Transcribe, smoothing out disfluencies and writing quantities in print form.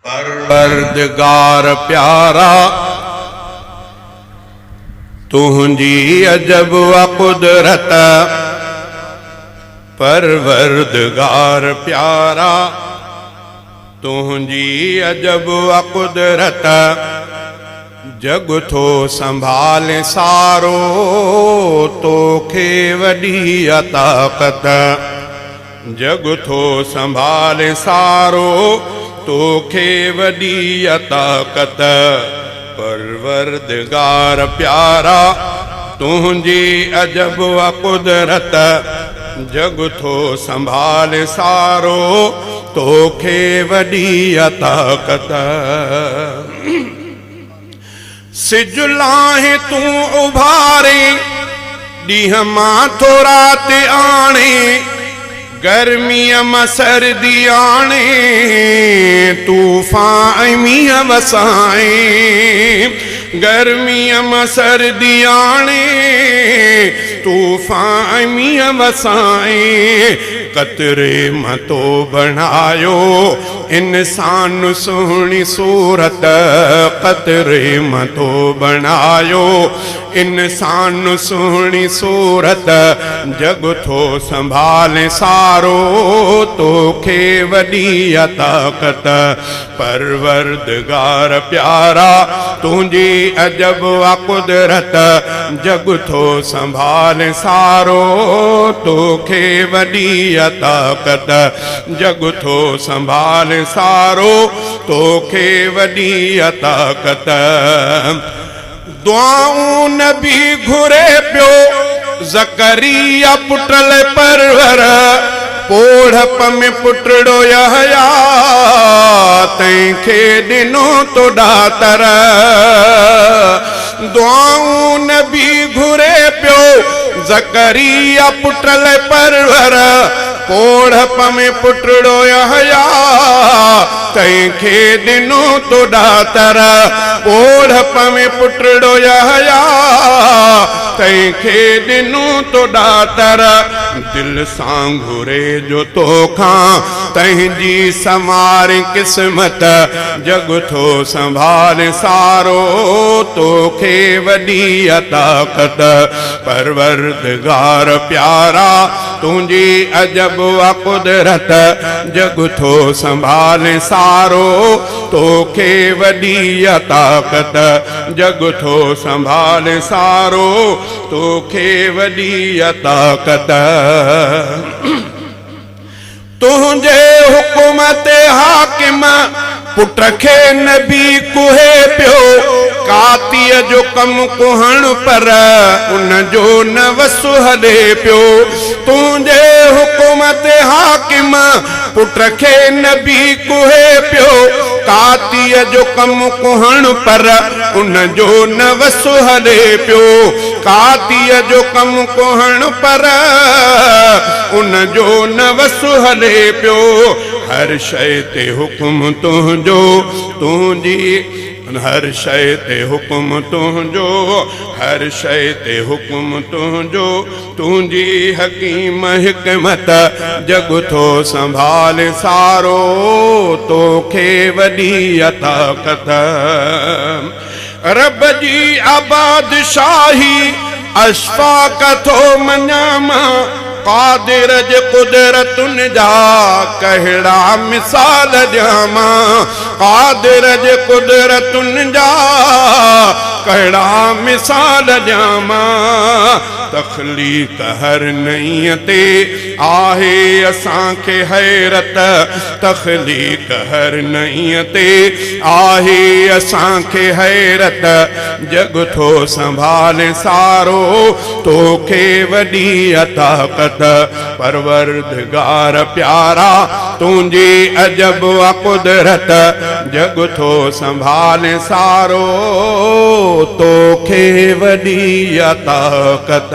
परवरदिगार प्यारा तुझी अजब व कुदरत। परवरदिगार प्यारा तुझी अजब व कुदरत। जग थो संभाले सारो तोखे वडी ताकत। जग थो संभाले सारो तोखे वडी ताकत। परवरदिगार प्यारा तुझी अजब व कुदरत। जग थो संभाले सारो तोखे वडी ताकत। सिज लाहे तू उभारे डीह मां थो रात आणे। गर्मीअ मां सर्दी आणे तूफान मींह वसाए। गर्मीअ मां सर्दी आणे तूफान मींह वसाए। कतरे मां तो बणायो इंसान सोहणी सूरत। कतरे मां तो बणायो इंसान सोहणी सूरत। जग थो संभाले सारो तोखे वडी ताकत। परवरदिगार प्यारा तुझी अजब व कुदरत। जग थो संभाले सारो तोखे वडी ताकत। जग थो संभाले सारो तोखे वडी ताकत। दुआऊं नबी घुरे पियो ज़करिया पुटल परवर। पोढ़प में पुटड़ो यहया तैंखे दिनो तो डातर। दुआऊं नबी घुरे पियो ज़करिया पुटल परवर। पोढ़प में पुटड़ो यहया तैंखे दिनो तो डातर। पोढ़प में पुटड़ो यहया तैंखे दिनो तो डातर। दिल सां घुरे जो तोखां तंहिंजी समार किस्मत। जग थो संभाले सारो तोखे वडी ताकत। परवरदिगार प्यारा तुझी अजब व कुदरत। जग थो संभाले सारो तोखे वडी ताकत। जग थो संभाले सारो तोखे वडी ताकत। तुझे हुकुम ते हाकिम पुट खे नबी कुहे पियो। कातीअ जो कम कुहण पर उन जो न वसु हले पियो। तुझे हुकुम ते हाकिम पुट खे नबी कुहे पियो। कातीअ जो कम कुहण पर उन जो न वसु हले पियो। कातीअ जो कम कुहण पर उन जो न वसु हले पियो। हर शइ ते हुकुम तुंहिंजो तुझी। हर शइ ते हुकुम तुंहिंजो। हर शइ ते हुकुम तुंहिंजो। तुझी हकीम हिकमत। जग थो संभाले सारो तोखे वडी ताकत। रब जी आबादशाही अशफाक थो मञामा। कादिर जे कुदरतुनि जा कहिड़ा मिसाल ॾियामा। कादिर जे कुदरतुनि जा कहिड़ा मिसाल ॾियामा। तख़लीक़ हर नईं ते आहे असांखे हैरत। तख़लीक़ हर नईं ते आहे असांखे हैरत। जग थो संभाले सारो तोखे वडी ताकत। परवरदिगार प्यारा तुझी अजब व कुदरत। जग थो संभाले सारो तोखे वडी ताकत।